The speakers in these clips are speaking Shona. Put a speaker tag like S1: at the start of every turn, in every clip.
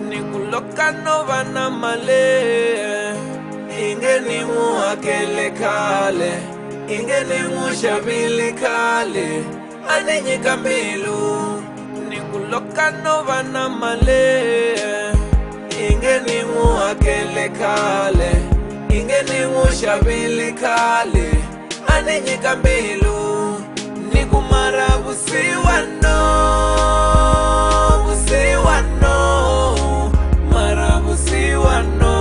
S1: Nikuloka no vana male ingeni muakele kale ingeni mushabili kale anenyika mbilu nikuloka no vana male ingeni muakele kale ingeni mushabili kale anenyika mbilu nikumara Vusiwana Vusiwana Vusiwana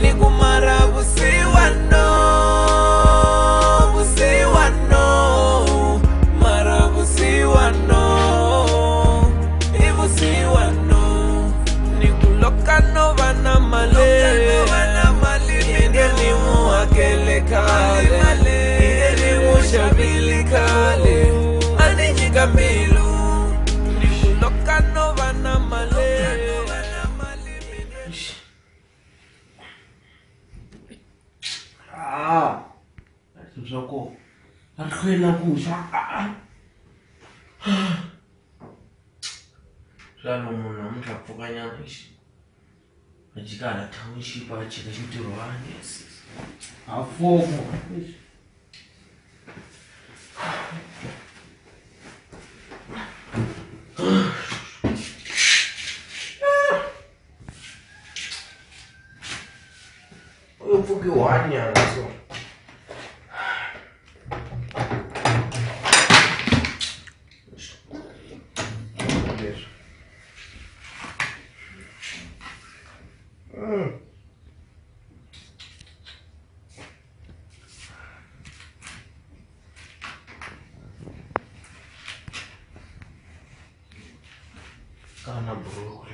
S1: nikumara Vusiwana Vusiwana mara Vusiwana Vusiwana nikuloka no vana male ingeni muakele kale ingeni mushabili kale anenyika mbilu nikuloka no vana male.
S2: Zoko akhwela kusha jalo munhu namuntlha pfukanyana lexi a jikala township a jika xintirhwana a fomo eu pfuke wanyana so Kana bro.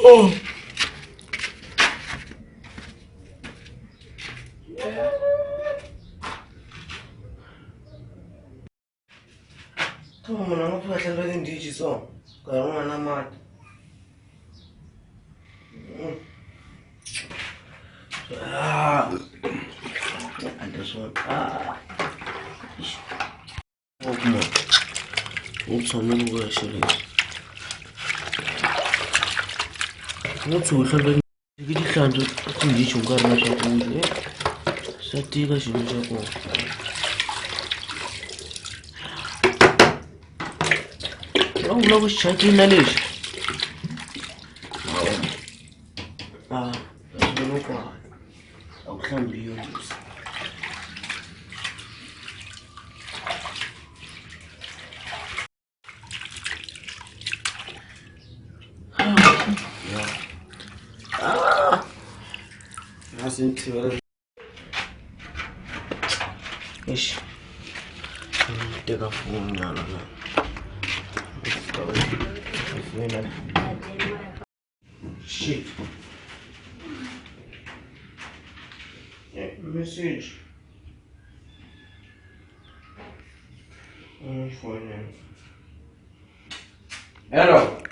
S2: Oh. Toma, não vou fazer nada disso só. Caramba, na mata. And this one. Oh, come on. Oops, I'm not going to show you. What's all the good sound to teach you got much of wood? Sativa, she was a go. Oh, no, was chatting the list. I'll come to you. That's into ish. Take a phone now. Shit. Message. Hello.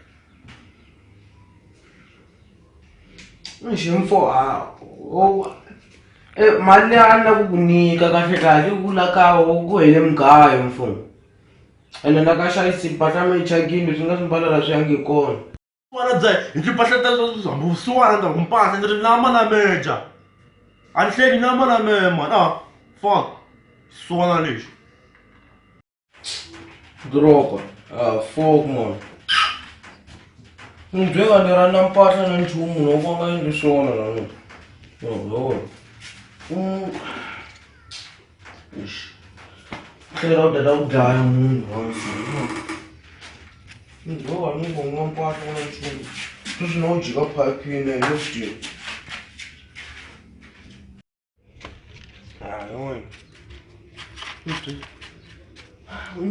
S2: Mali ana kukunika kahle kahle ukulaka ukuhele mgayo mfumo. Ene nakashayisa impahla meyichakini singasibhala la swiyangikona.
S3: Wana dza impahla ta Vusiwana nda kumpahla ndiri nama na meja. Anhleli nama na mema fuck. Vusiwana lexi.
S2: Droga. Fuck man. Ndweka ndira na mpahla na nchumu nokwanga yindlu swona la no. Oh. Ish. Clear out the dog die on no, I'm not going to part on it. There's no jig up pipe in there, just you. I went.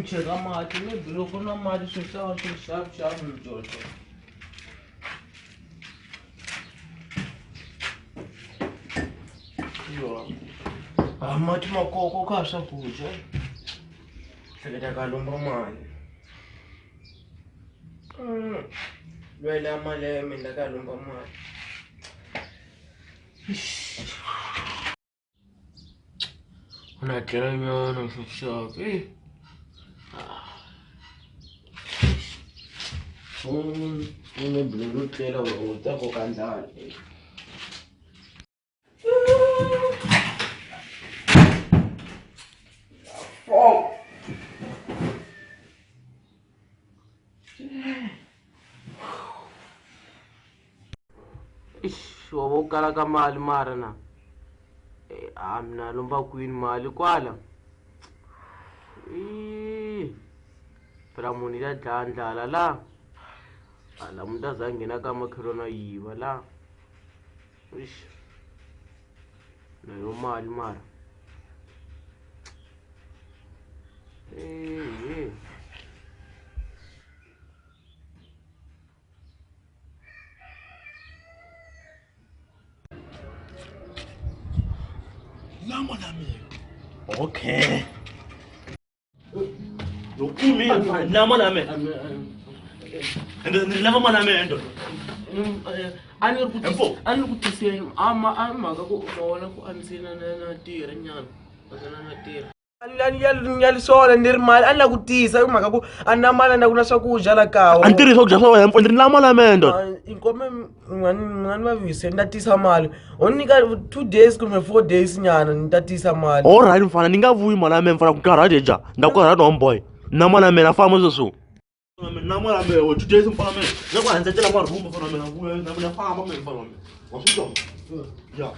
S2: Check out my team, look on my sharp, Georgia. Much more cocoa casa food, Let I got on my mind. lwela amaleme ndakalomba mali. Unatlela nyana mshaka. Unebulungu tlela utako kandala. Oh. Wabokala ka mali mara na. Mina lomba queen mali kwala. Phela muni la dlandlala la. Ala umuntu azangena kamakhelwana yiba la. Nayo mali mara.
S3: Nama nami. Okay. Lokumi nama nami. Endo nama mana nami endo.
S2: Ani kutise ama kako mawala ku ansina na tira nyana. Asana na tira. Nyalisola ndirmali ani kutisa uma kako anamala ndakuna swakudya la kawo.
S3: Antiri swakudya swa wena ndiri nama nami endo.
S2: Inkome ngani mavise ndatisa mali. Onika 2 days kumbe 4 days nyana ndatisa mali.
S3: Alright mfana ningavuyi mali nami mfana kukarate ja. Ndakora no boy. Nama nami na fama zoso. Nama nami o 2 days mfana mimi. Ngakwa nzatela kwa room mfana mimi navuya nami na fama mimi mfana mimi. Wasujo. Ja.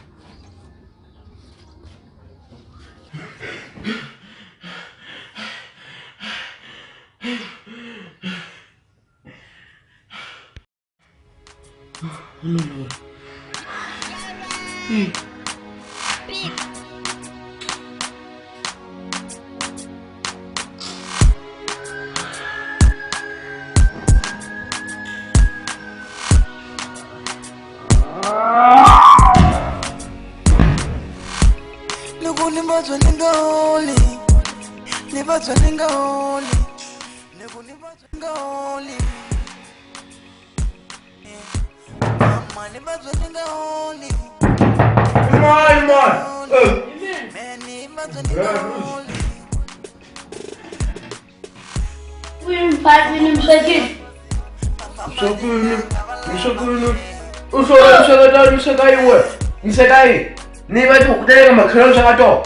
S2: Niba tukuteka makhelwana shakato.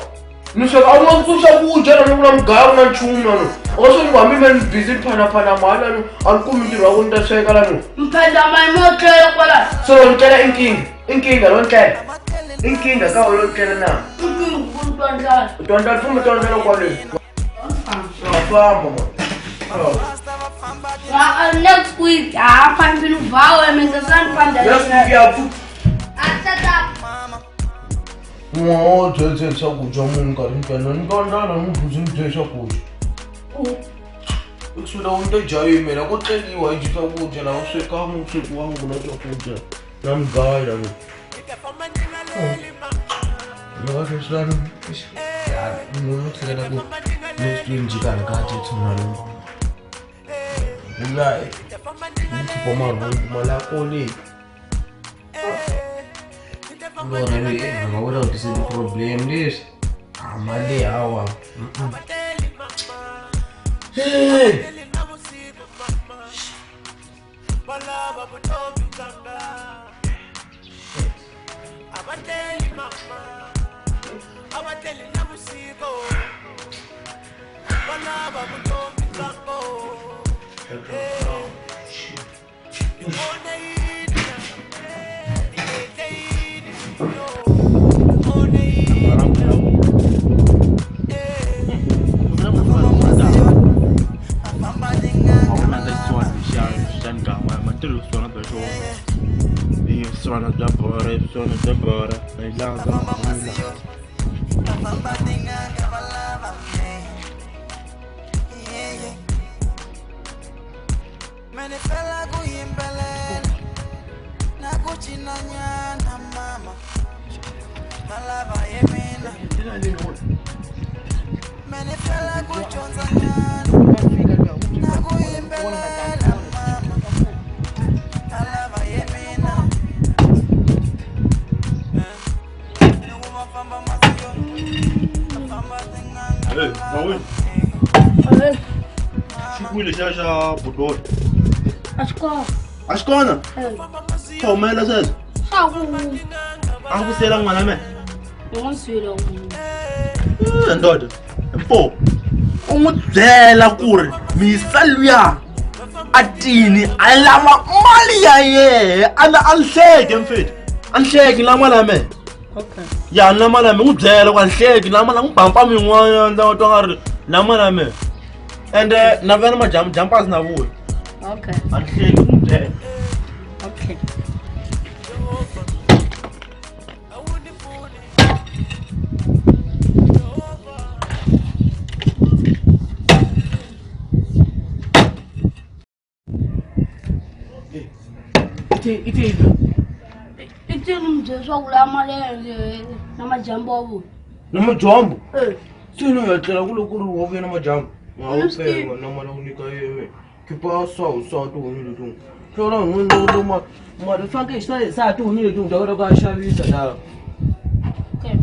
S2: Nishaka awumuntu kushakuja la nokula mgaya una nchuma no. Oso ngwami men busy phana mala no. Ankumi ntirwa ku ntasheka la no.
S4: Mphanda mayimothela kwala.
S2: So ngicela inkinga lo ntlela. Inkinga ka lo ntlela na.
S4: Untondla.
S2: Untondla phuma untondla kwale. Afamba mo.
S4: Next week hapa mbinu vao emengezani panda.
S2: Next week ya fu.
S4: Atata.
S2: Oh, tse swakudya munhu nkarhi ntwana ni ntwanana mubuzi ni dye swakudya. Kusula u nto jayimela ko tleliwa hi dyi swakudya laha sweka musweki wangu na swakudya na mgayi la no. Loko sweswiwani munhu tlhela ku next week njikani ka thetshona lo. Ula nkhipha marhumbu malako leyi. Lora leyi nga vula kuti se problem leswi mali hawa.
S3: kwile xa butolo.
S4: Asco.
S3: A xi kona? Swa humelela sweswo. A ku siyela n'wana me.
S4: Não sei lá.
S3: Ndoda. Mpo. U n'wi byela ku ri misa luya a tini a lava mali ya yehe a ni hleki mfeti. A ni hleki la mali ya me.
S4: Okay.
S3: Ya na mali ya me n'wi byela ku a ni hleki na mali n'wi bampa min'wana ndza twa nga ri na mali ya me. Ende na vena majampasi na vuya.
S4: Okay.
S3: A ni hleki n'wi byela.
S4: Okay. Iti mjeso kula mali na majambo avu.
S2: Na majambo? Sino yatlela kulo ku ri wo vuya na majambo. Ngawupenga na mali ku nyika yeme. Khipa sawu tihunyi leti. Hlora n'wini mali fanke sa tihunyi leti u ta kota ku ya xavisa laha.
S4: Okay.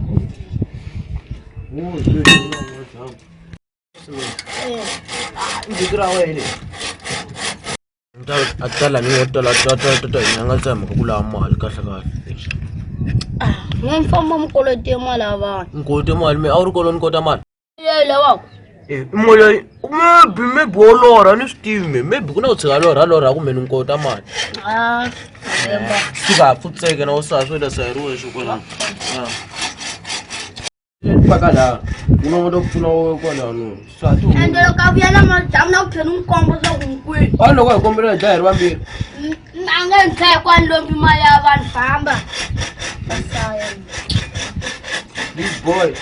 S2: Ndzi ra wena. A tala ni yo tala ta nga tsama ku la mali kahle.
S4: Ngomfamba mkoloti mali avana.
S2: Ngoti mali me a wu ri koloni kota mali.
S4: Yele wako.
S2: Mali maybe wo lorha ni swi tivi maybe ku na ku tshika lorha kumbe ni nkota mali.
S4: Yemba.
S2: Suka pfutseke na usasa swela sayiriwe xikwelana. Paka la. Una ngo pfuna wo kwalano. Swati.
S4: Ende ka vuya na majambo na ku tlhela n'wi sa ku nkwini.
S2: A loko hi kombela dlayeri vambirhi.
S4: Nanga ntlhe kwa lombi mali ya vanhu famba. Basaya.
S2: This boy.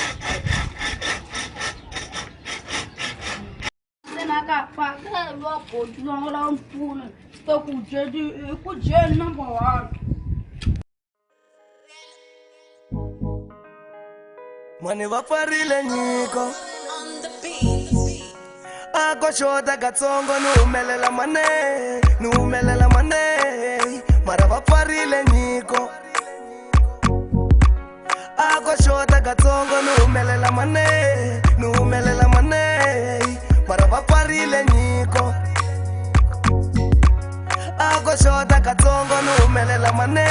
S4: Senaka fa ka lo boti lo la mpfuna. Sto ku jedi ku jedi number 1.
S1: Mani va pfarile nyiko a ko xota katsongo ni humelela mane mara va pfarile nyiko a ko xota katsongo ni humelela mane mara va pfarile nyiko a ko xota katsongo ni humelela mane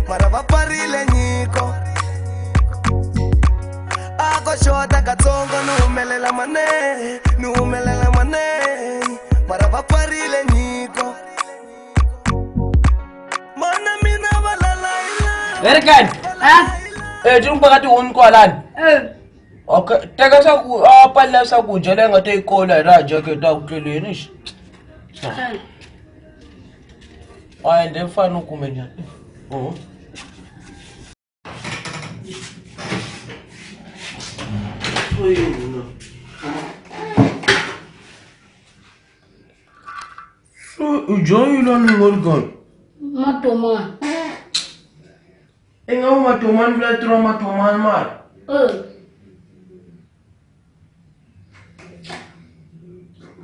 S1: mara va pfarile nyiko a ko xota katsongo ni humelela mane mara va pfarile nyiko mana mina va lalaila
S2: Erikan. Ti n'wi paka tihunyi kwalani. Okay, teka palela swakudya leyi nga ta yi kola hi laha jaketi a ku tleleni xi. A ende mfana u kume njhani? Ujoyila ni ngorgan.
S4: Matoma.
S2: Enga matoman vla tro matoman mar.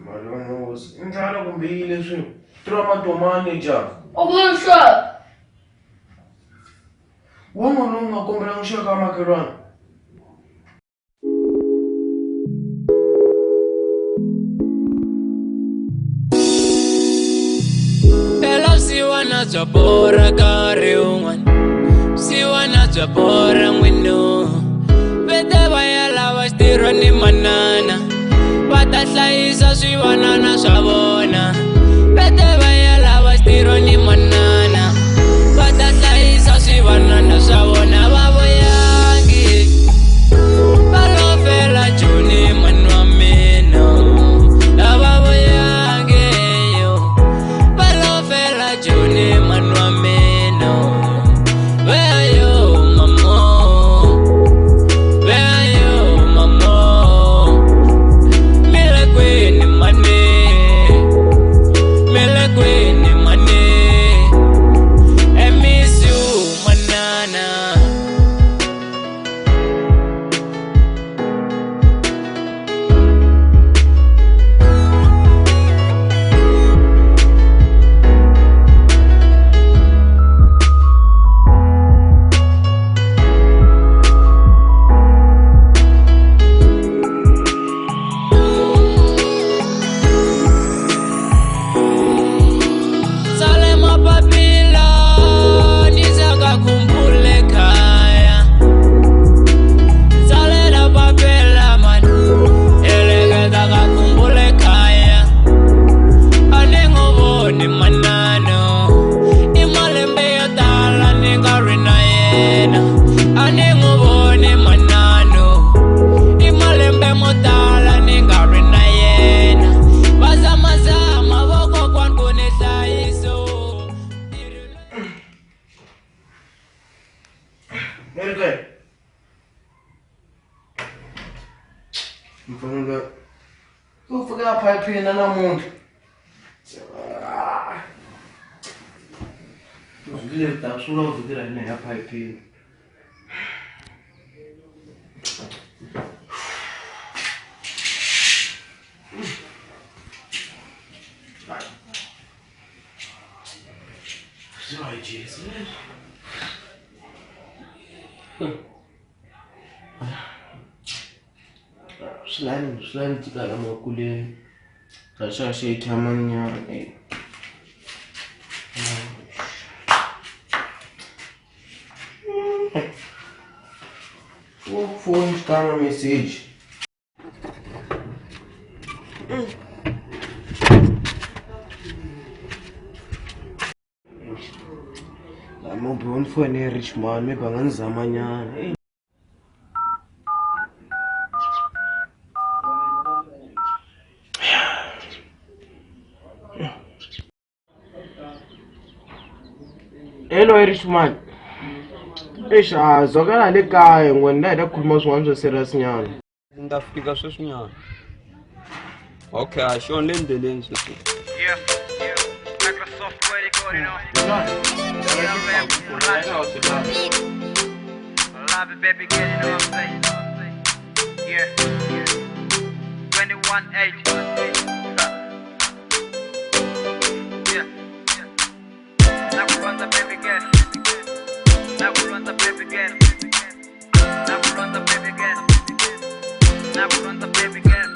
S2: Malongos. Njalo kumbile swi. Tro matoman ni ja.
S4: Omansha.
S2: Wongo nonga kombela ngishaka makelwana.
S5: Siwana Zabora Kariwan Siwana Zabora Wino Vete vaya lava stiro ni manana Vata hlayisa swivanana swa vona Vete vaya lava stiro ni manana Vata hlayisa swivanana swa vona va voyangi Va lovela Joni mani wa mina Lava voyangi Joni manwa meno Where are you mamo Where are you mamo Mele kweni mane Mele kweni mane I miss you manana
S2: mina namuntlha. Uzwile dasula uzwile ine ya pipe. Sorry, Jesus. Slime tika la makule. Kasha shake hamanya. Phone camera message. I'm not born for any rich man, maybe I'm going to hello, rich man. Isha, zogana le kaya ngwenda ida khuluma swin'wana swo serious nyana.
S6: Ndza fika sweswinyana. Okay, a xi onle endleleni sweswi.
S7: Yeah. Microsoft Word recording on. Love it, baby, girl, you know what I'm saying? Yeah. 21H. Yeah. Now we run the baby girl. Now we run the baby girl. Now we run the baby girl. Now we run the baby girl.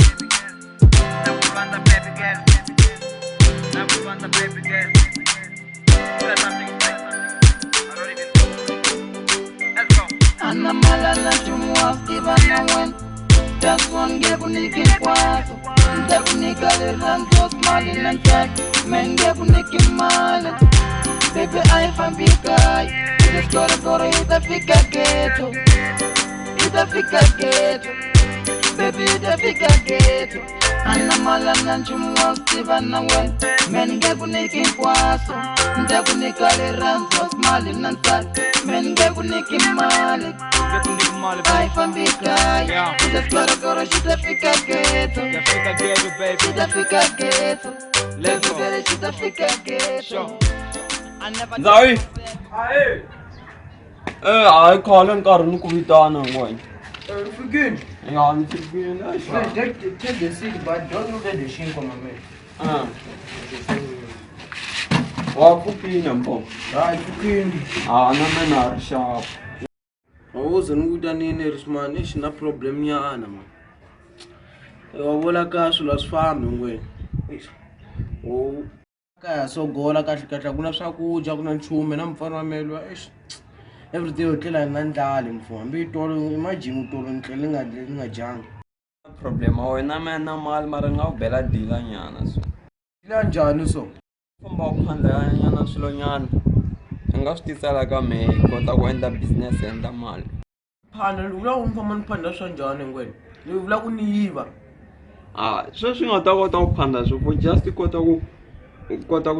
S7: Now we run the baby girl. Now we run the baby girl. Say something. I don't even know. Let's go.
S8: Anamala na chumwa kibana wen. Just one get unique kwaso. Ndakunika le ranzo smali na check. Menge kuniki mali. Baby I fan bikai. Itafika ghetto. Itafika ghetto. Baby itafika ghetto. Anamala na chumwa kibana wen. Menge kuniki kwaso. Ndakunika le ranzo smali na check. Menge kuniki mali. I fan bikai. Itafika ghetto. Itafika ghetto. Let's go. Itafika ghetto.
S6: Ndzhayi. Hayi khale nkarhi ni ku vitana n'wana.
S2: Fikini.
S6: Ya ni fikile.
S2: Take the seat, but don't look at the shinko, my man.
S6: Wa kupina mpo.
S2: Hayi, fikini.
S6: Na mena sharp.
S2: Awuze nukuta nini Richman, ishi na problem yana man. Wabona kahle la sifambe ngwena. Oh. Kaya so gola kahle kuna swakudya kuna nchume na mfana wa melwa ishi. Everyday utlela nandlala mfowami. Itolo imagine utolo nhle ngajanga.
S6: Problem wena mena mali mara ngawubela dila nyana so.
S2: Ila njani so?
S6: Famba ukhandla nyana swilo nyana. Nga swi tisela ka me kota ku endla business endla mali.
S2: Phana uvula umfama niphanda swa njani ngwena? Ni uvula ku niyiva.
S6: Sweswi nga ta kota ku phanda swo just kota ku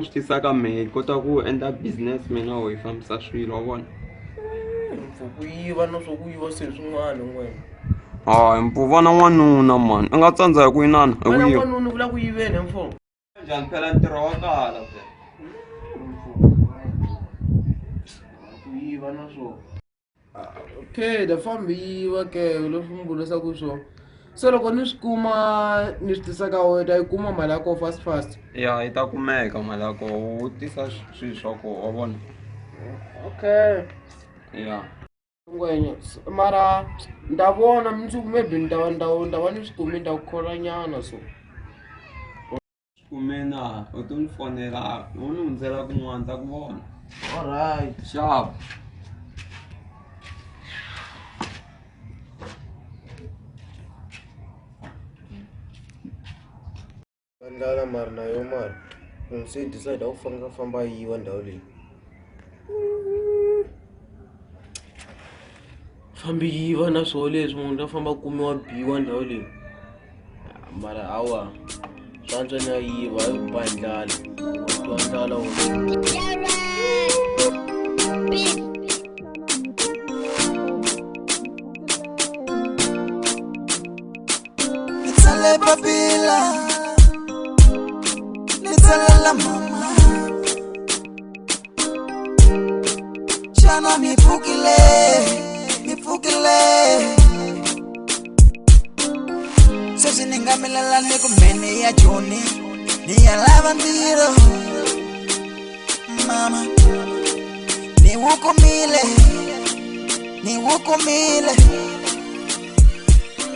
S6: swi tisa ka me kota ku endla business mina wo ifambisa swilo wa vona.
S2: Kuyiva no swo kuyiva se swin'wana ngwena.
S6: Mpuva na n'wanuna mani u nga tsandza hi ku yinana hi ku yiva.
S2: N'wanuna vula ku yiveni mfo.
S6: Njhani phela ntirho wa kala phela.
S2: Kuyiva na swo. Okay, the fambi yiva ke lo fumbulisa ku swo. So loko ni swi kuma ni swi tisa ka wena yi kuma mali yako fast.
S6: Ya yi ta kumeka mali yako u tisa swilo swa ku wa vona.
S2: Okay.
S6: Ya.
S2: Ngwenya mara ndavona mtsuku maybe ndava ni swi kumi ndakukhola nyana so.
S6: Kumena u to ni fonela u ni hundzela kun'wana ta ku vona.
S2: Alright.
S6: Sharp.
S2: Ndala mara na yo mara. Unse decide au famba yiva ndhawu leyi. Fambi yiva na swo leswi munhu ta famba kumiwa biwa ndhawu leyi. Mara hawa swantswa na yiva hi bandlala. Wa ndlala wo.
S1: Sale papila
S8: la mama Chana nipukile Sesi ningamelela nikumene ya Joni Ni ya lavandiro Mama Ni wukumile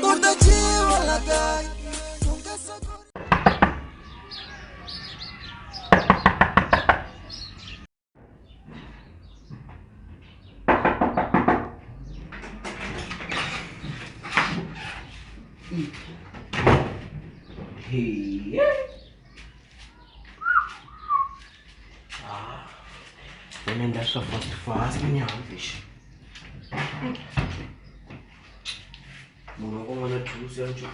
S8: Kurta jiwa lagai
S2: Hey. And that's so fast, man. Fish. Muna ko mana choose yan choose.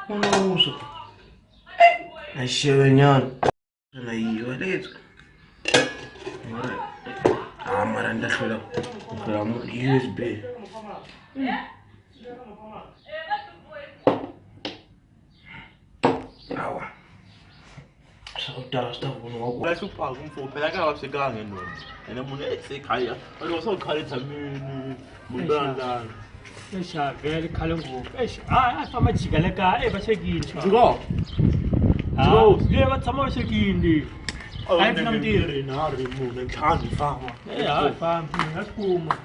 S2: Ano uso? Ay siya yan. Naiiwa dito. Maranda sudah. Kamu USB. Awa. Saudara staf bunu.
S3: Wala supa kung po pala ka sa gangen no. Ina mo na say kaya. Ano so kaya tamini. Mundanda.
S9: Esha vele khalungu. Esha fama jigaleka bashekini.
S3: Go.
S9: Go. Le batsama bashekini.
S3: Ay namdiri na remove and can't farm.
S9: Yeah, farm. Ngaphuma.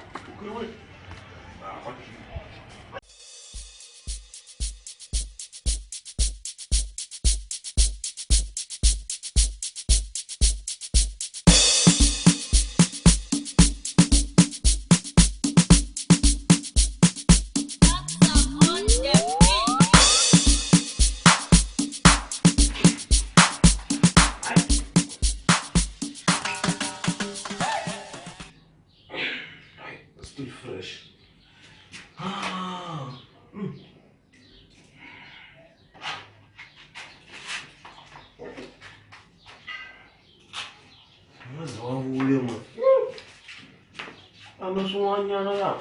S2: Still fresh. Mas olha, mano. Ah, mas um ano não dá.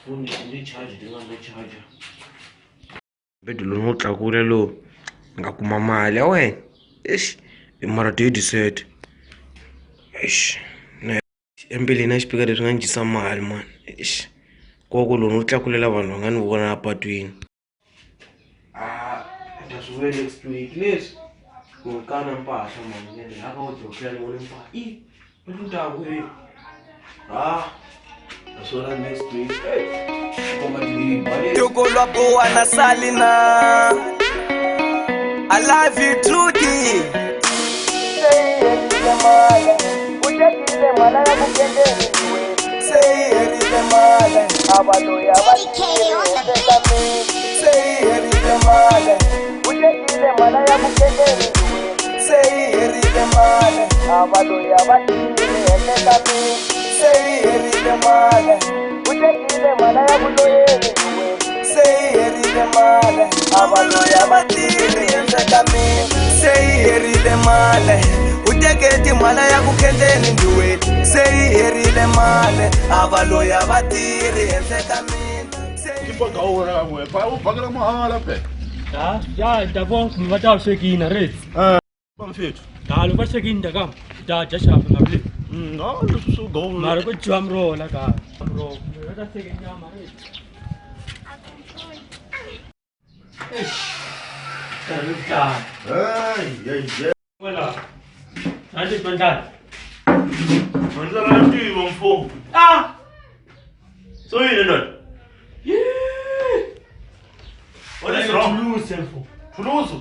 S2: Phone de charge, de não charge. Bedulo no tlakule lo. Ngakuma mali awe. Eish, imara de set. Eish. Empeleni xipika leswi nga njisa mali mani eish koko lowu u tlakulela vanhu va nga ni vona apatwini ta swi vula next week leswi ku kana mpahla mani ende laka u dokela ni vone mpahla ntaku naswona next week komba tibali
S1: Tukulwa Vusiwana Salina I love you truly Utekile mala ya kukendeni Seyerile male Abaloya batile Seyerile male Utekile mala ya kukendeni Seyerile male Abaloya batile Seyerile male Utekile mala ya kuloyeni Seyerile male Abaloya batile Seyerile male Uteketi mala ya kukendeni ndiweti Seyiherile male Abaloya batiri enhleka mina
S3: Kipa gaura we pa u bagala mahala pe.
S9: Ja, da von ngata shekina ret.
S3: Bamfethu.
S9: Dalo ba shekina kam. Ja shapa ngabli.
S3: No, so go.
S9: Mara ko jamro la ka. Jamro. Ngata shekina mare. Taruta.
S3: Hey.
S9: Wala. Nanti bandan.
S3: Manzara nanti wamfo. So you know. What is wrong? Fulusu.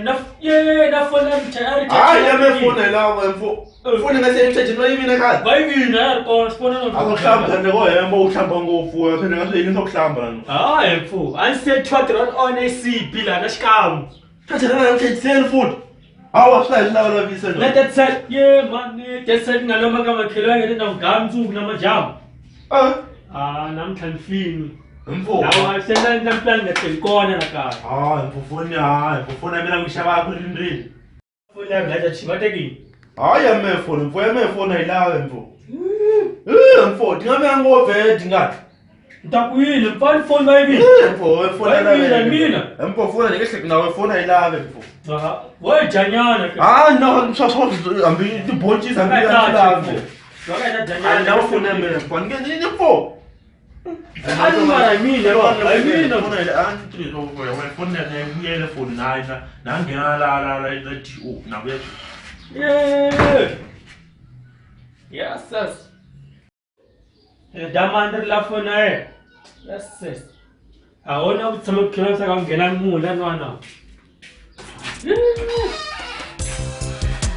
S9: Na phone mtayari.
S3: Yamefuna la wamfo. Funa ngase mthathi no yimi ekhaya.
S9: Bayibina ko sibona no.
S3: Akuhlamba kanti koyemba uhlamba ngofu phela ngase sokuhlamba lana.
S9: Mfu. Anse 200 on AC bila na xikamu.
S3: Thatha mthathi cellphone. Awa size la la visa no.
S9: Let that man, that said ngaloma kama khelo ngene ngamtsuku namajama. Namthanfini.
S3: Mfo.
S9: Nawa senda ngaplan ngathekona la kaya.
S3: Mfufuni mina ngishaba kulindrini.
S9: Phone yami ngathi chibatekile.
S3: Hayi amefoni mfo amefoni ayilawe mfo. Mfo dingabe ngovedi ngathi.
S9: Ntakuyile mfana phone bayibi.
S3: Mfo efoni ayilawe. Mfo fona ngehle nawe foni ayilawe mfo.
S9: Aha, wejanyana ke.
S3: No, msho ambi dibhontshi zambi yahlawe mfo.
S9: Wakatha janyana.
S3: Nawe foni amefoni ngene mfo.
S9: Alumara mina lo, ayimina
S3: fona ile antri lo foni ne uyele foni nayi nangena la DO nabuya.
S9: Yes, yes. Damandri la phone hai. Yes, yes. Aona utsama khela sa ka ngena mula nwana.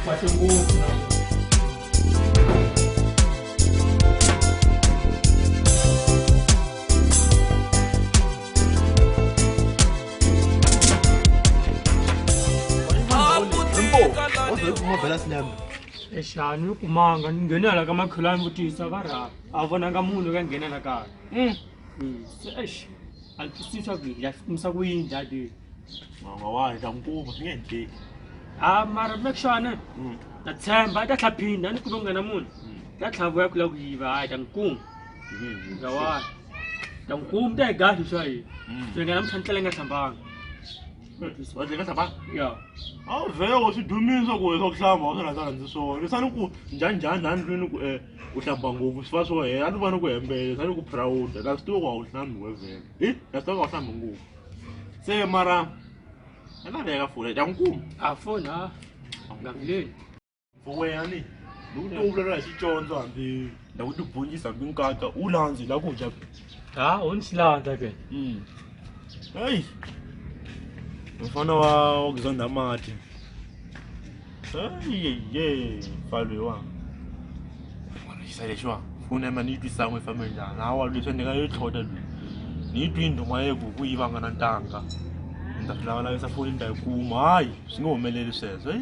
S9: Mathungu na. Eshani kumanga ngingenela ka makhulani butisa bara avona ka munhu ka nghenela ka sesh alpisisa ku ya kumsa ku yinja de
S3: Mama wa ntamkuva ngente
S9: mara make sure na tatshemba ta tlhaphinda ni kulunga na munhu ta tlhavuya kula ku yiva hayi tankum ngawa tankum ta gadi swa yi ngena mthantlela nga hlambanga
S3: Waze ka sapa?
S9: ya
S3: Vele usidumisa ku sokuhlamba usana ndzi swona. Lesani ku njani ndlwini ku uhlamba ngopfu sifa so a ni vona ku hembele sani ku proud. La sto kwa uhlambi wevele. La sto kwa uhlambi ngopfu. Se mara ana veka fule tankum.
S9: afona ngangileni
S3: Wena Lutobula xicondzo hambi la ku tibonyisa hambi nkaka u landzi la ku dya.
S9: unisilandza ke
S3: Hey. Mfana wa kuzonda mati. Hey, falwewa. Wala isale shwa. Funa mani twisangwe family la. Na wa lwese ndika yo thoda lwi. Ni twindu maye ku kuyivanga na ntanga. Ndafuna sa foni ndayikuma hayi singomelele sezo.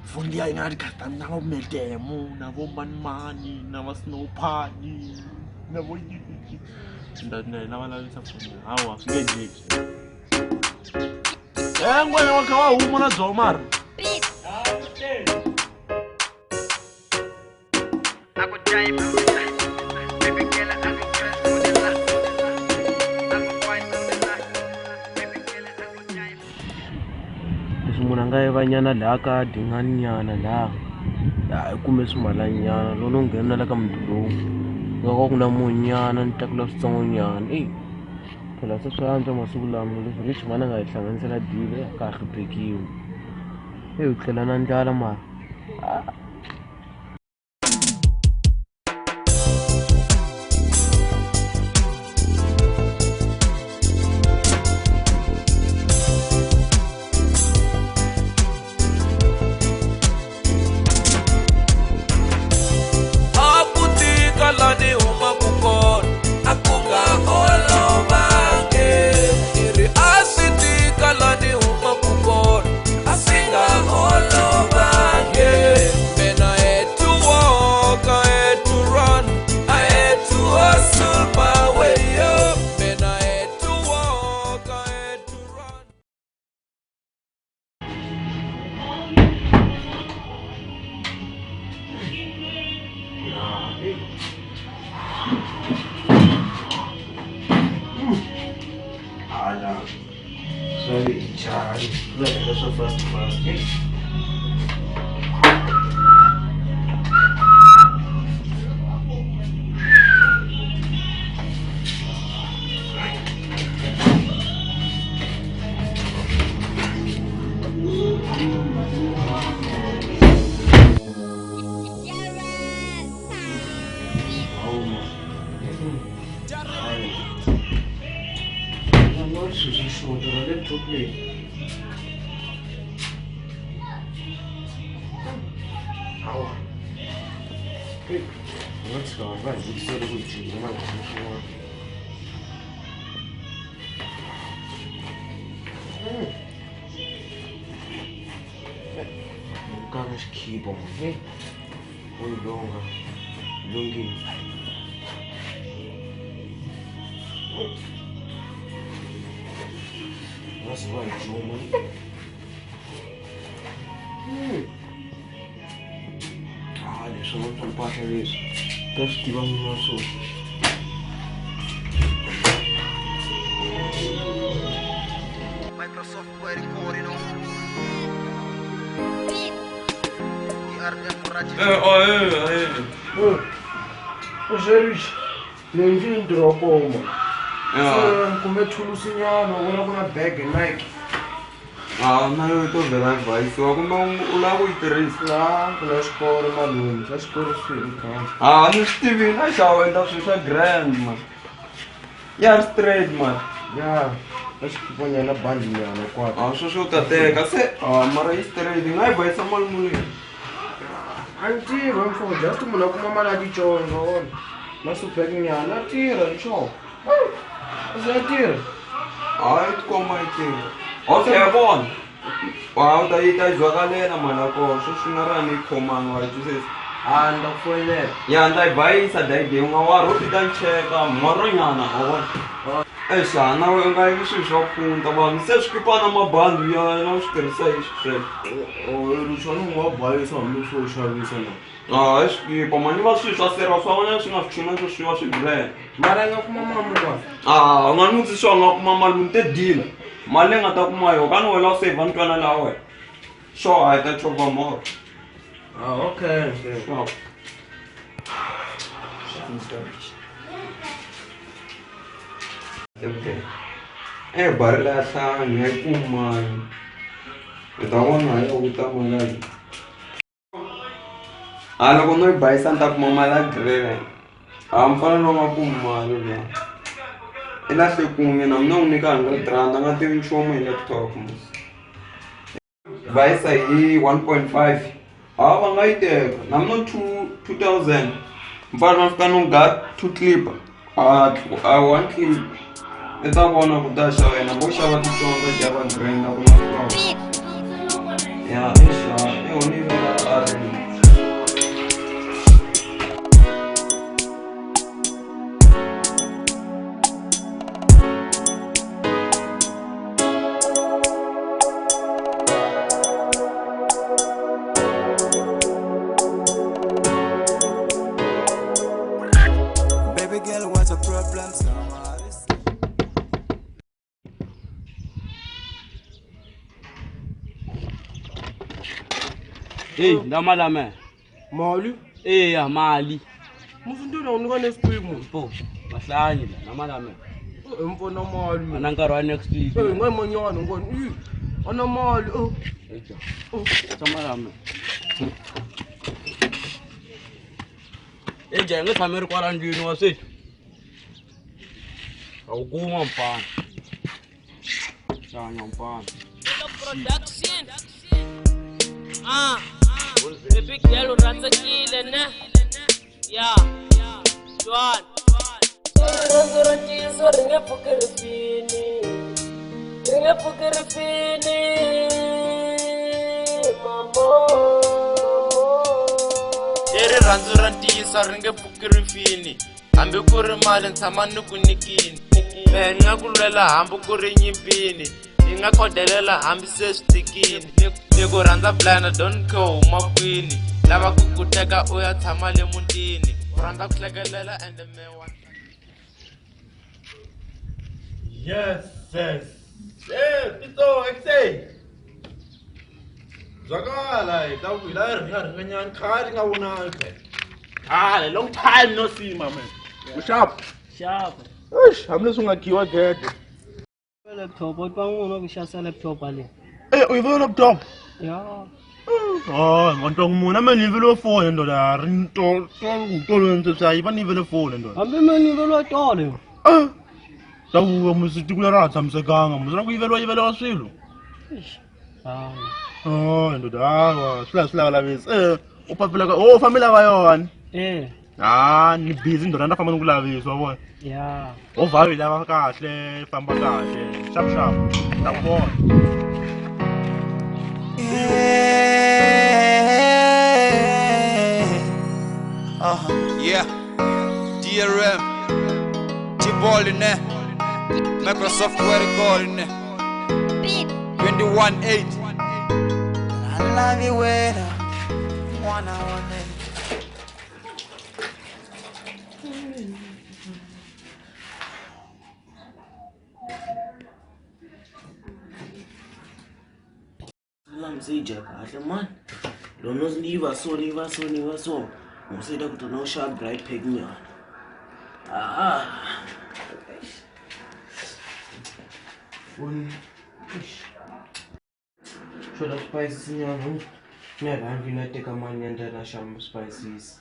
S3: Fundi ya ingati khatani na bomedemo na bomanmani na basnophani na boyiki. Ndane na bala sa foni. Hawa singenje. Ngwana wakha wa huma na zomar.
S2: Munanga evanyana la ka dinganyana la. Ya kume swimalanyana lono nghena la ka mdulo. Ngaka kuna munyana nitakula switsongonyana. Phela seswantswa masiku lama leswi leswi mana nga hlanganisela dile ka hluphekiwe u tlela na ndlala mara
S1: Akutika lani huma kukona akunga olova
S2: Sorry, Charlie. That's the first one. Let's go, right? We started with you. Mukanga keyboard, hey? Oi longa, lungi. That's right, Juma.
S6: swona mpahla leswi ta swi tiva n'wini wa swona.
S1: Microsoft Word recording on.
S2: Xerixa leyi yi ntirho wa koma kumbe thulusinyana vona ku na bag Nike
S6: Na yo to vhela advayisiwa kumbe u lava ku yi tirhisa
S2: laha ku na xikolo malungu xa xikolo swi
S6: ni swi tivini a xa wendla swilo swa grand man ya ri straight man
S2: ya a xikiponyana bandinyana kwato
S6: sweswo u ta teka se mara yi straight yi nga yi bayisa mali muni
S2: a ni tirha mfo just munhu a kuma mali ya ticongo wona na subekinyana a tirha hi xona a ze ya tirha
S6: hayi tikomba yi tirha okay vona u ta yi zwakalela mali ya koho sweswi nga ri a ni yi khomanga wa yi twisisa
S2: a ni ta ku foyinela
S6: ya ni ta yi bayisa dayide un'wa wa roti ta ni cheka moronyana a vona exana we nga yivi swilo swa punta vanhu se swikipana mabandi ya na swi tirhisa hi sweswo
S2: luxana u nga bayisa hambi swo xavisa na
S6: hi swikipa mani va swilo swa seriwa swa vona swi nga swi china swo swi va swi brand
S2: mara yi nga kuma mali kwa
S6: u nga ni vutisi wa nga kuma mali muni te dila mali leyi nga ta kuma yo ka ni wela u save ntwana laha wena sure a yi ta chova more
S2: okay
S6: sure bari leya nhlanu ya yi kumani u ta vona yo u ta mali loko no yi bayisa ni ta kuma mali ya grele mfana no nga kumi mali liya i lahle kunge na mina n'wi nyika 100 nga tivi nchumu hi laptop bayisa hi 1.5 va nga yi teka na mina 2000 mfana na fika no ga 2 clip 1 clip i ta vona ku ta xa wena vo xava titsonga java grand ku na ya i honi vela a ri
S8: Baby girl, what's the problem?
S9: Hey, ndamalame.
S2: mali
S9: Ya mali.
S2: musindina unika next week
S9: Mpo, bahlanye la namalame.
S2: empona mali
S9: Mana nkarhi wa next week.
S2: ngai manyana ngoni ana mali
S9: Namalame. Eja nge thameri kwala ndini wa sethi. Awukuma mfana. Shanya mfana.
S5: Production. Baby girl urandzekile ne. Yeah. Juan. Sorry, ringe pukeri fini. Mamo. Eri rhandzu ra ntiyisa ringe pukeri fini. Hambi ku ri mali ntshama ni ku nikini. Ni nga ku lwela hambi ku ri nyimpini. Ni nga khodelela hambi se swi tikini. Ni ku rhandza blind don't care huma kwini. Lava ku teka u ya tshama le mutini. U rhandza ku hlekelela and me wa.
S3: Yes. Tito, exay. Zakala, ta wila ringanyana khali nga wona a long time no see my man. Sharp. Hamle sunga kiwa gede.
S9: Laptop, what bangu no kushasa laptop ale.
S3: U yivona laptop?
S9: Ya.
S3: Ngonto ngumuna mani velo phone ndoda rinto ngutolo ntsa yiva ni velo phone ndoda.
S9: Hambe mani velo tole.
S3: Sawu musitikula ra tsamsekanga, musana ku yivelo swilo. Ndoda wa sila la bese. Upapila ka family ka yona. Ni busy ndoda ndafamba nokulaviswa wabona.
S9: Ya.
S3: Ovavi lava kahle, famba kahle. Sharp. Nakubona.
S8: Yeah. DRM. T-Ball in there. Microsoft Word recording there. 21-8. I love you when I wanna.
S2: msija kahle man. Lo nosiva so. Ngusida ukuthi no sharp bright peg nyana. Shoda spices nyana. Never have you take a man and then a sham spices.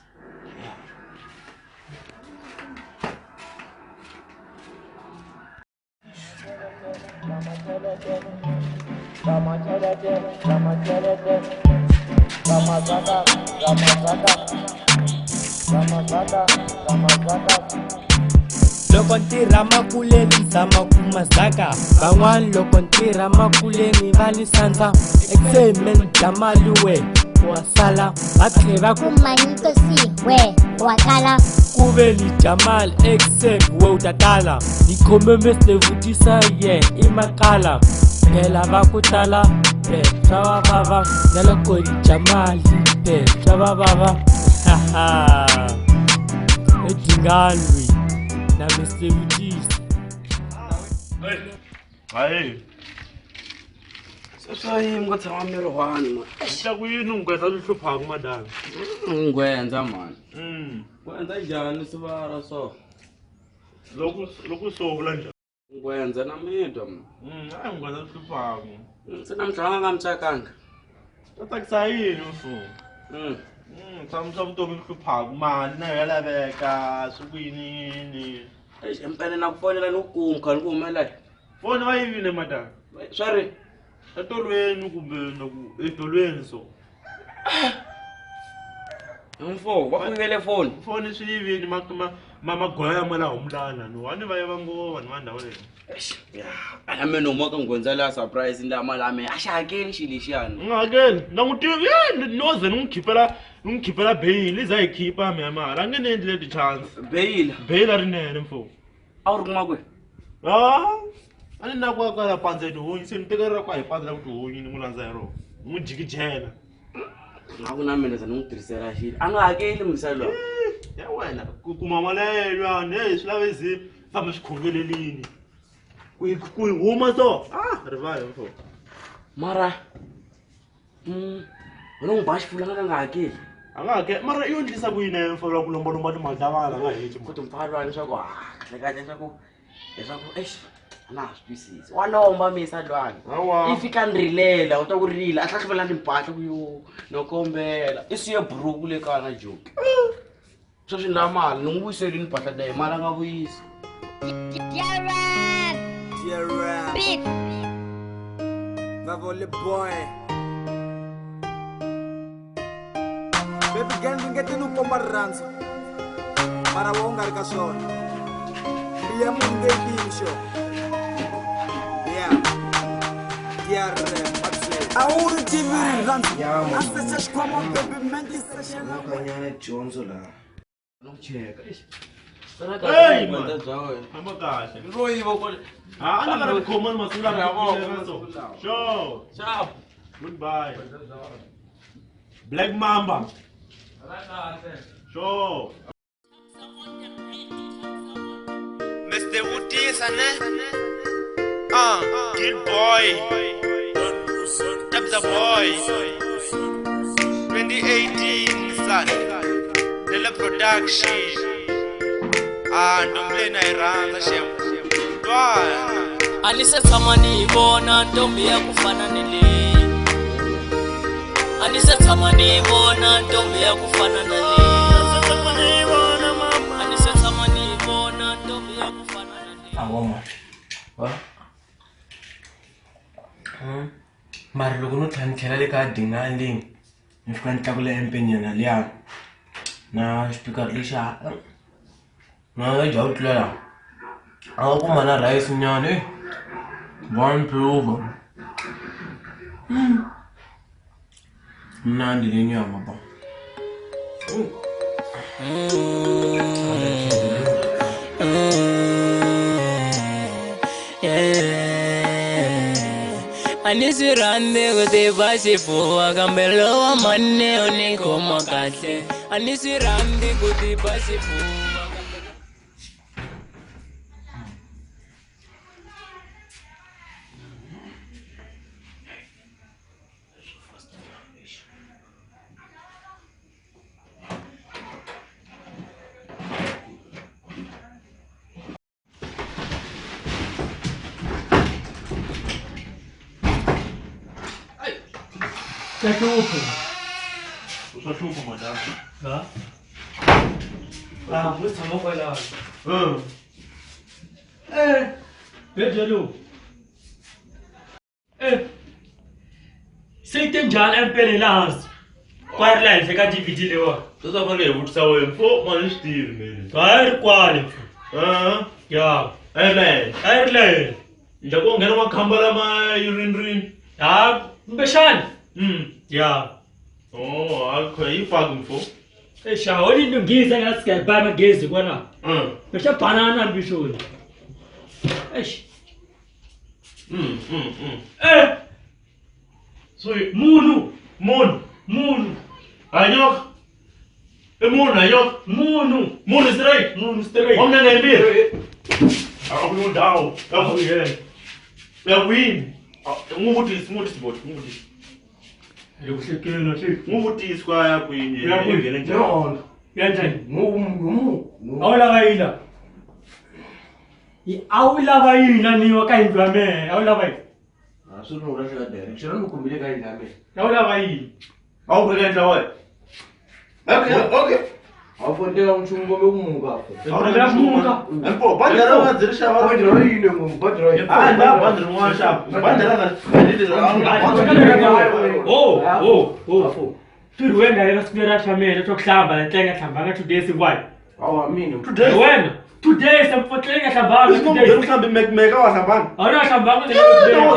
S10: Loko ntirha makuleni nzama kumazaka van'wani loko ntirha makuleni va ni sandza eksemeni bya mali we wa sala va tlhe va ku
S11: Manyito si we wakala
S10: ku ve ni dya mali eksem we u ta tala ni khome Mr. Vutisa ye i makala phela va ku tala swa va vava na loko ni dya mali swa va vava edingalwi na Mr. Vutisa.
S3: Hayi.
S2: Sasayimi ko tshama mirwani man.
S3: Xa ku yini ngweza luhlupha ku madam?
S2: Ngwenza man.
S6: Kwenza njani sivara so?
S3: Loko so vula njani?
S6: Ngwenza na mito mna.
S3: Hayi ngweza luhlupha ku.
S6: Sinamhlanga ngamtsakanga.
S3: Tatakisa yini mfu? Tsamisa vutomi luhlupha ku mani na ya laveka swikuyini.
S6: Empene na kufonela lokumu khani ku humelela.
S3: Foni va yivile madam.
S6: Sorry.
S3: Etolweni kumbe naku etolweni so.
S6: Mfo, va kuyele phone.
S3: Foni swi yivile mama goya mala humlana no. Wani va yava ngova ni vandhawu leyi.
S6: Ala mina umaka ngwenza la surprise ndama lami ashakeni xilixana.
S3: Ngakeni na n'wi tivi noze ni n'wi khiphela bail iza yi khipha mi mara a nge ni endli leti chance. Bail a rinene mfo.
S6: A wu ri kuma kwe?
S3: A ni na ku kala pandza tihunyi se ni tekerera ku a hi pandza ku tihunyi ni n'wi landza hi rona ni n'wi jikijela.
S6: Na ku na mina za ni n'wi tirhisela xilo a nga hakeli misalo.
S3: Ya wena ku kuma mali ya yena swi lave zi famba swikhongelelini. Ku huma so rivala mfo.
S6: Mara wena ngiba xifula nga hakeli.
S3: A nga hakeli mara iyo ndlisa ku yini mfo loko lomba timali ta vana nga heti
S6: Ku timphalwa leswaku kahle leswaku na swisisi wa lomba misadlwana ifika ndrilela u ta ku rila a hlahluvela timpahla ku yo no kombela i siye buruku le kana joke sweswi na mali ni n'wi vuyiseli ni mpahla ta mali a nga vuyisi.
S11: Beat
S1: Vavole boy Baby girl ngingeti no komba rirhandzu mara wo nga ri ka swona biya munhu ngeyi sho awuri tivi rirhandzu a secha xikhwama baby menti seshela
S2: Kanyana dyondzo la.
S6: No cheka
S3: Hey man famba kahle
S6: royiva ku
S3: a ni nga ri khoma ni masiku lama so sure
S6: sharp
S3: goodbye Black Mamba sure
S5: Mr. Vutisa ne Kid Boy Tabza Boy 2018 son Lele Production ndombi na iranda shem
S10: Anise tshama ni vona ntombi ya kufana ni leyi Anise tshama ni vona ntombi ya kufana na leyi Anise tshama ni vona ntombi ya kufana na leyi
S2: Awoma mara loko no tlhantlhela le ka dingaleng ni fika ni tlakula empenyana liya na xipikara lexa na jawu tlulela a nga kuma na rice nyana one plover mnandi le nyama ba
S10: Anisirande kuti pasifuwa kambelo wa manne unikoma kahle Anisirande kuti pasifuwa
S9: Sehlupho.
S3: Usahlupha madam.
S9: Ha? Usithama kwala. Bejelo. Seyitenjani empelelazi? Kwarilahle ka DVD lewa.
S3: Sasafane ukuthi sawe mfo manje Steve mina.
S9: Hayi kwale. Ya. Ireland.
S3: Nje kongena makhamba lama urinrin.
S9: Ya, mbeshani. Ya.
S3: Oh, akho yipaka mfo.
S9: Shawoni into ngize ngasikaya bama gezi kwana. Besha banana bishoni.
S3: So munu. Anyok. Anyok. Munu straight. Omna nembir. Aku down. Oh yeah. Ya win. Nguvutis bot.
S9: Yokushekela shi.
S3: Nguvutis kwa ya kwini. Ngene njalo.
S9: Yanjani? Awula bayila. Awula bayila niwa kaindwa me. Awula bayila.
S2: Asuna urashaka direction nukumbile kaindwa me.
S9: Awula bayila.
S3: Awuphekela wae. Okay.
S2: Awufondela umchungo bekumuka apho.
S9: Awula kumuka.
S3: Empo, bandera wazirisha wa.
S2: Bandera yini ngomu, bandera yini.
S3: Nda bandera mwasha. Bandera ka.
S9: Oh. Tiri wena yena sikira shamela tokuhlamba lenhlenga hlamba today sikwai.
S2: Mina.
S3: Today
S9: wena. Today semfotlenga hlamba today.
S3: Mhlawumbe meka wahlambanga.
S9: Awuna hlamba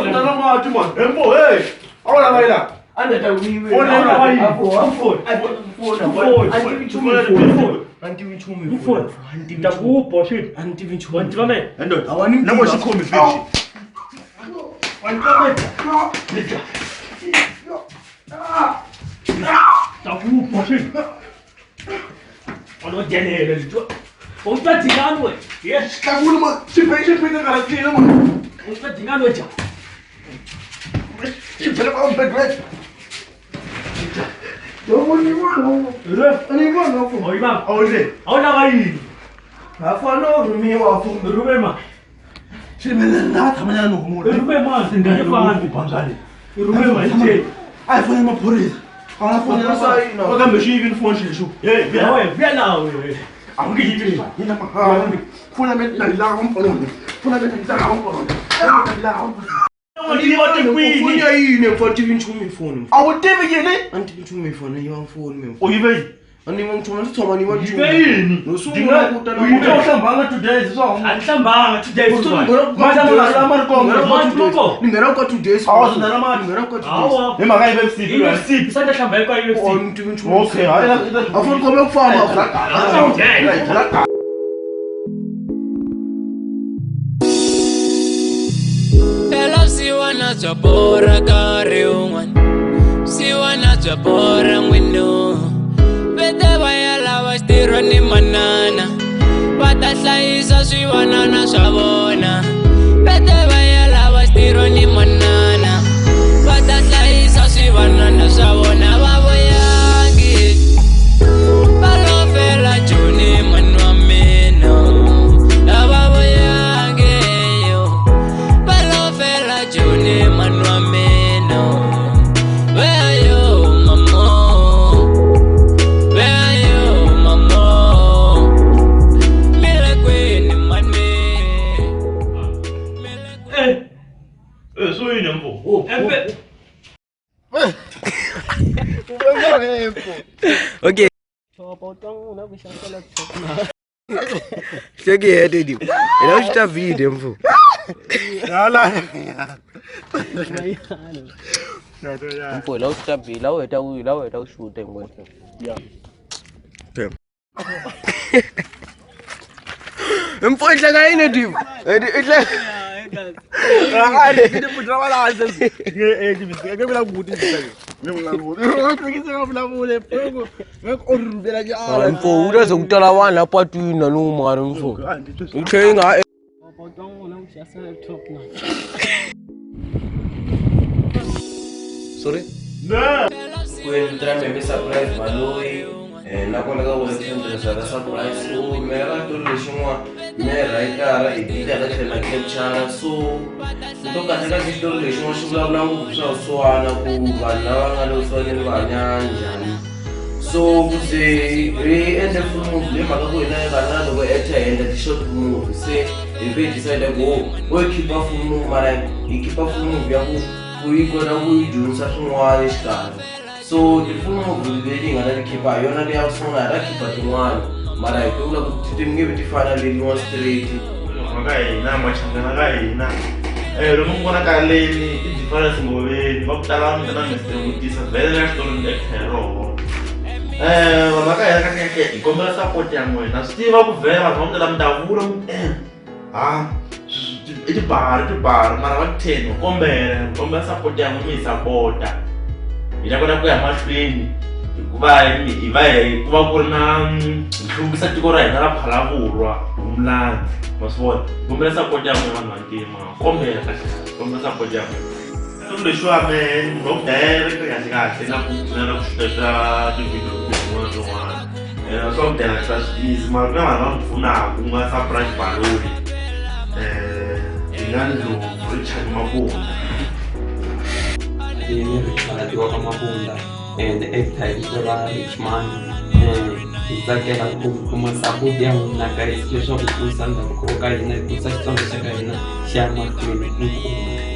S3: Ndana ngathi man. Empo, hey. Awula bayila.
S2: Andata wiwe.
S9: Awula bayila. Phone. Ndakupho shit. Wantima
S3: Ndoda. Nabo sikhombi fishi.
S9: Wantima Ndakupho shit. Onodelele litho. Usiphathingani wena? Yes.
S3: Kakulu ma. Siphethe ngalathina man.
S9: Usiphathingani wena?
S3: Siphethe ba umphethe.
S9: Oyima. Awuna bayini.
S2: Afana urumiwa afu.
S9: Rubema.
S3: Simele natha manyana nokumuntu.
S9: Rubema singayifana.
S3: Ubhangale.
S9: Rubema nje.
S3: Ayifuna amaphorisa. Awafuna sayina. Bakambe shi even phone shishu. Hey,
S9: vya nawe.
S3: Awungiyibi. Yina mahamba. Funa mina la umpolo. Funa mina la umpolo.
S2: Ufunya yini mfati vinchumi ifoni.
S3: Awutebi yini?
S2: Anti vinchumi ifoni yiwa mfoni mfo.
S3: Uyibe.
S2: Ani ngithoma sithoma ni wanchumi.
S3: Yini?
S2: Nosungula kutana.
S3: Uyihlambanga today so.
S9: Anhlambanga today so.
S3: Manje mona amarkongo.
S2: Ningera kwa today so.
S3: Awuzana manje.
S2: Ningera kwa today.
S9: Awa.
S3: Emaga UFC.
S9: UFC sanda hlamba kwa UFC.
S2: Anti vinchumi.
S3: Okay, hayi.
S2: Afuna kome kufama.
S10: Siwana chapora kare unwan Siwana chapora mwino Vete vaya lava stiro ni manana Vatahlaisa swivanana swa vona Vete vaya lava stiro ni manana Vatahlaisa swivanana swa vona Vavoyangi Valofela joni manwa mina Juni manwa meno Where are you mama Where are you mama Mila queen money
S3: So yini mfo?
S2: Okay. Sekuyede diyo. Ela ushita video mfo.
S12: Mpo la usitabhi la weta ushuta ngwena. Yeah.
S2: Mfo ihlaka yini diyo? Ihlaka. Hayi, ngide putra wala azazi. Ngeke bila buti ngeke.
S12: Mpo utazokutala wana lapha twina nomara mfo. Uthenga
S2: Sorry?
S3: No.
S2: We'll try maybe surprise Maloi. Na kwa naga wale tunda za surprise. Mera tu lishimwa nerayitara idita ka tlhela capture so nto kahle ka xitori lexi n'wa xi vulavula ngopfu swa vusiwana ku vanhu lava nga le vusiwaneni va hanya njhani so kuze hi endle full movie leyi mhaka ku hina vanhu na loko etha hi endla ti-short movie se hi ve hi decide ku ho hi khipa full movie mara hi khipa full movie ya ku yi kota ku yi dyondzisa swin'wana exikarhi so ti-full movie leti hi nga ta ti khipa hi yona leyi ya ku sungula hi ta khipa tin'wana mara hi vula ku ti nge vi ti fana leniwa straight
S3: mhaka hina machangana ka hina lomu mi vonaka leni i difference ngoveni va ku tala mi ta mi vutisa vhele na xitori ni ekheroho mhaka hina kahlekahle hi kombela support ya n'wina swi tiva ku vhela vanhu va mu tala mi ta vula ku i tibari mara va ku 10 kombela support ya n'wina mi hi sapota hi ta kota ku ya mahlweni hikuva ku va ku ri na hluvukisa tiko ra hina ra phalavurwa humlani ma swi vona kombela support ya n'wina vanhu vantima kombela support ya n'wina swilo leswiwa me no direct kahle na ku pfunela ku xuta ti-video tin'wana tin'wana swa ku tela trust easy mara ku na vanhu va mi pfunaka ku nga surprise balloon hi nga ndlovu Richard Mabunda
S6: ini ritiwa ka Mabunda and actor tiva Richman hi tsakela ku kuma support ya n'wina guys leswaku ku sandza ku ka hina ku sa Xitsonga xa ka hina xa mahlweni inkomu